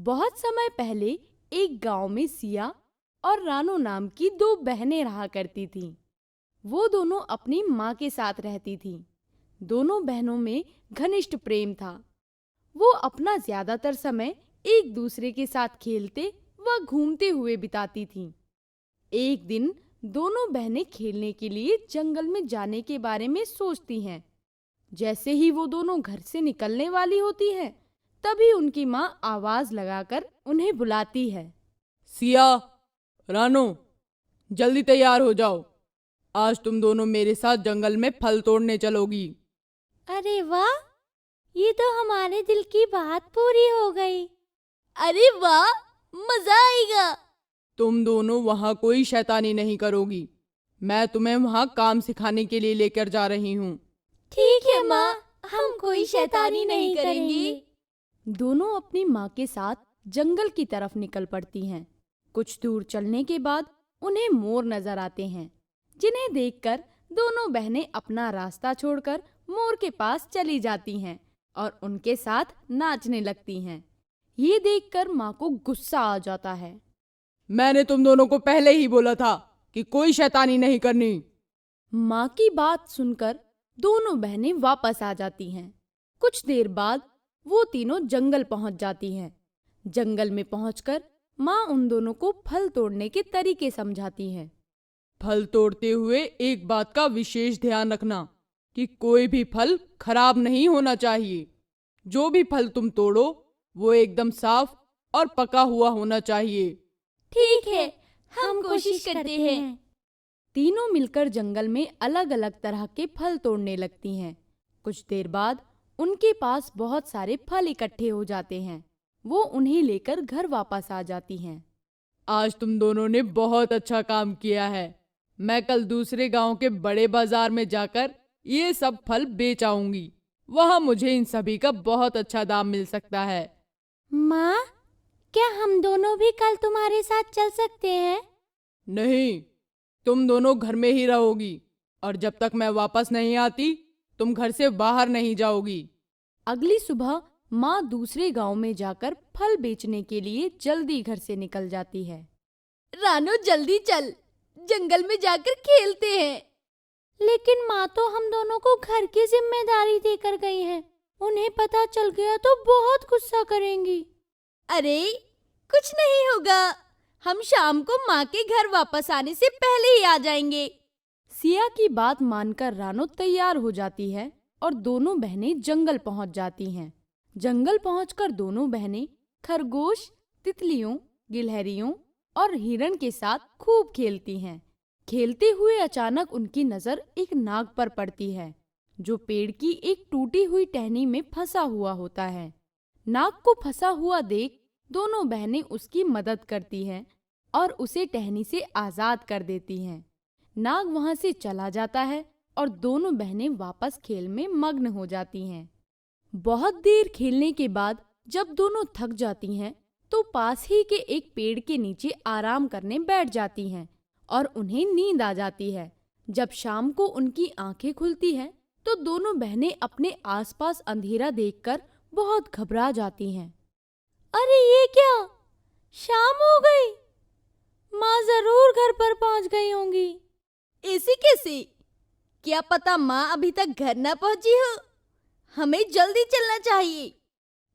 बहुत समय पहले एक गांव में सिया और रानो नाम की दो बहनें रहा करती थीं। वो दोनों अपनी माँ के साथ रहती थीं। दोनों बहनों में घनिष्ठ प्रेम था। वो अपना ज्यादातर समय एक दूसरे के साथ खेलते व घूमते हुए बिताती थीं। एक दिन दोनों बहनें खेलने के लिए जंगल में जाने के बारे में सोचती हैं। जैसे ही वो दोनों घर से निकलने वाली होती हैं, तभी उनकी माँ आवाज लगाकर उन्हें बुलाती है। सिया, रानो, जल्दी तैयार हो जाओ। आज तुम दोनों मेरे साथ जंगल में फल तोड़ने चलोगी। अरे वाह, ये तो हमारे दिल की बात पूरी हो गई। अरे वाह, मजा आएगा। तुम दोनों वहाँ कोई शैतानी नहीं करोगी। मैं तुम्हें वहाँ काम सिखाने के लिए लेकर जा रही हूँ। ठीक है माँ, हम कोई शैतानी नहीं करेंगे। दोनों अपनी माँ के साथ जंगल की तरफ निकल पड़ती हैं। कुछ दूर चलने के बाद उन्हें मोर नजर आते हैं, जिन्हें देखकर दोनों बहनें अपना रास्ता छोड़कर मोर के पास चली जाती हैं और उनके साथ नाचने लगती हैं। ये देखकर माँ को गुस्सा आ जाता है। मैंने तुम दोनों को पहले ही बोला था कि कोई शैतानी नहीं करनी। माँ की बात सुनकर दोनों बहनें वापस आ जाती हैं। कुछ देर बाद वो तीनों जंगल पहुंच जाती हैं। जंगल में पहुंचकर माँ उन दोनों को फल तोड़ने के तरीके समझाती हैं। फल तोड़ते हुए एक बात का विशेष ध्यान रखना कि कोई भी फल खराब नहीं होना चाहिए। जो भी फल तुम तोड़ो वो एकदम साफ और पका हुआ होना चाहिए। ठीक है, हम कोशिश करते हैं। तीनों मिलकर जंगल में अलग अलग तरह के फल तोड़ने लगती हैं। कुछ देर बाद उनके पास बहुत सारे फल इकट्ठे हो जाते हैं। वो उन्हें लेकर घर वापस आ जाती हैं। आज तुम दोनों ने बहुत अच्छा काम किया है। मैं कल दूसरे गांव के बड़े बाजार में जाकर ये सब फल बेच आऊंगी। वहां मुझे इन सभी का बहुत अच्छा दाम मिल सकता है। माँ, क्या हम दोनों भी कल तुम्हारे साथ चल सकते हैं? नहीं, तुम दोनों घर में ही रहोगी और जब तक मैं वापस नहीं आती तुम घर से बाहर नहीं जाओगी। अगली सुबह माँ दूसरे गांव में जाकर फल बेचने के लिए जल्दी घर से निकल जाती है। रानो, जल्दी चल, जंगल में जाकर खेलते हैं। लेकिन माँ तो हम दोनों को घर की जिम्मेदारी देकर गई हैं। उन्हें पता चल गया तो बहुत गुस्सा करेंगी। अरे कुछ नहीं होगा, हम शाम को माँ के घर वापस आने से पहले ही आ जाएंगे। सिया की बात मानकर रानो तैयार हो जाती है और दोनों बहनें जंगल पहुंच जाती हैं। जंगल पहुंचकर दोनों बहनें खरगोश, तितलियों, गिलहरियों और हिरण के साथ खूब खेलती हैं। खेलते हुए अचानक उनकी नजर एक नाग पर पड़ती है, जो पेड़ की एक टूटी हुई टहनी में फंसा हुआ होता है। नाग को फंसा हुआ देख दोनों बहनें उसकी मदद करती हैं और उसे टहनी से आजाद कर देती हैं। नाग वहां से चला जाता है और दोनों बहनें वापस खेल में मग्न हो जाती हैं। बहुत देर खेलने के बाद जब दोनों थक जाती हैं, तो पास ही के एक पेड़ के नीचे आराम करने बैठ जाती हैं और उन्हें नींद आ जाती है। जब शाम को उनकी आंखें खुलती हैं, तो दोनों बहनें अपने आसपास अंधेरा देखकर बहुत घबरा जाती हैं। अरे ये क्या, शाम हो गई। माँ जरूर घर पर पहुंच गई होंगी। ऐसे कैसे? क्या पता माँ अभी तक घर न पहुंची हो। हमें जल्दी चलना चाहिए।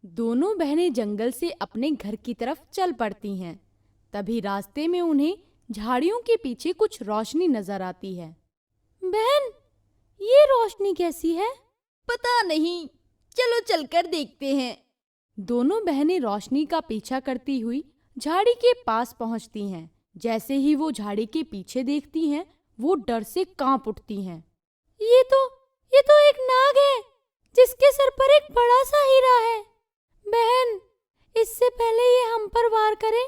दोनों बहनें जंगल से अपने घर की तरफ चल पड़ती हैं। तभी रास्ते में उन्हें झाड़ियों के पीछे कुछ रोशनी नजर आती है। बहन, ये रोशनी कैसी है? पता नहीं, चलो चलकर देखते हैं। दोनों बहनें रोशनी का पीछा करती हुई झाड़ी के पास पहुंचती हैं। जैसे ही वो झाड़ी के पीछे देखती हैं, वो डर से कांप उठती हैं। ये तो एक नाग है, जिसके सर पर एक बड़ा सा हीरा है। बहन, इससे पहले ये हम पर वार करे,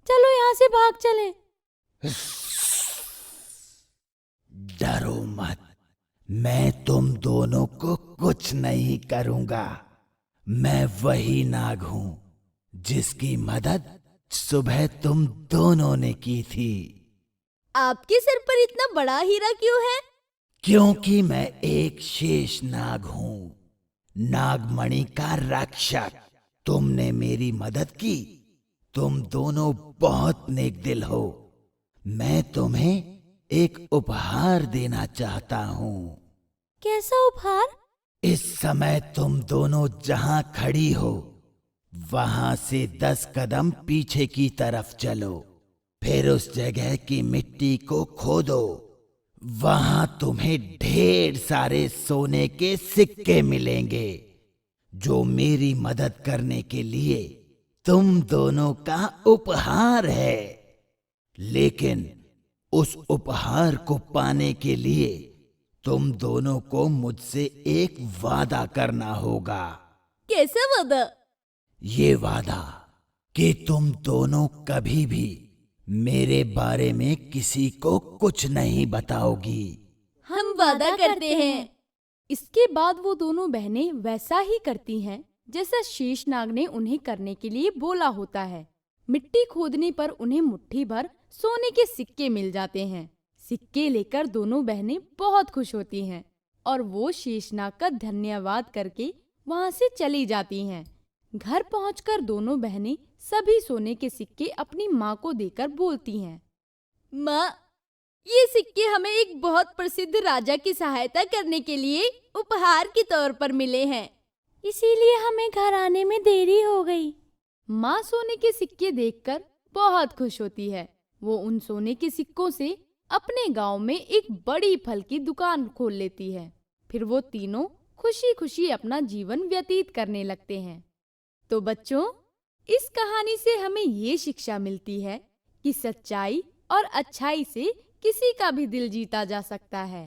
चलो यहाँ से भाग चलें। डरो मत, मैं तुम दोनों को कुछ नहीं करूंगा। मैं वही नाग हूं जिसकी मदद सुबह तुम दोनों ने की थी। आपके सर पर इतना बड़ा हीरा क्यों है? क्योंकि मैं एक शेष नाग हूं, नागमणि का रक्षक। तुमने मेरी मदद की तुम दोनों बहुत नेक दिल हो। मैं तुम्हें एक उपहार देना चाहता हूँ। कैसा उपहार? इस समय तुम दोनों जहां खड़ी हो वहां से 10 कदम पीछे की तरफ चलो, फिर उस जगह की मिट्टी को खोदो। वहां तुम्हें ढेर सारे सोने के सिक्के मिलेंगे, जो मेरी मदद करने के लिए तुम दोनों का उपहार है। लेकिन उस उपहार को पाने के लिए तुम दोनों को मुझसे एक वादा करना होगा। कैसा वादा? ये वादा कि तुम दोनों कभी भी मेरे बारे में किसी को कुछ नहीं बताओगी। हम वादा करते हैं। इसके बाद वो दोनों बहनें वैसा ही करती हैं जैसा शेषनाग ने उन्हें करने के लिए बोला होता है। मिट्टी खोदने पर उन्हें मुट्ठी भर सोने के सिक्के मिल जाते हैं। सिक्के लेकर दोनों बहनें बहुत खुश होती हैं और वो शेषनाग का धन्यवाद करके वहां से चली जाती हैं। घर पहुंचकर दोनों बहनें सभी सोने के सिक्के अपनी माँ को देकर बोलती हैं, माँ, ये सिक्के हमें एक बहुत प्रसिद्ध राजा की सहायता करने के लिए उपहार के तौर पर मिले हैं, इसीलिए हमें घर आने में देरी हो गई। माँ सोने के सिक्के देखकर बहुत खुश होती है। वो उन सोने के सिक्कों से अपने गांव में एक बड़ी फल की दुकान खोल लेती है। फिर वो तीनों खुशी खुशी अपना जीवन व्यतीत करने लगते हैं। तो बच्चों, इस कहानी से हमें ये शिक्षा मिलती है कि सच्चाई और अच्छाई से किसी का भी दिल जीता जा सकता है।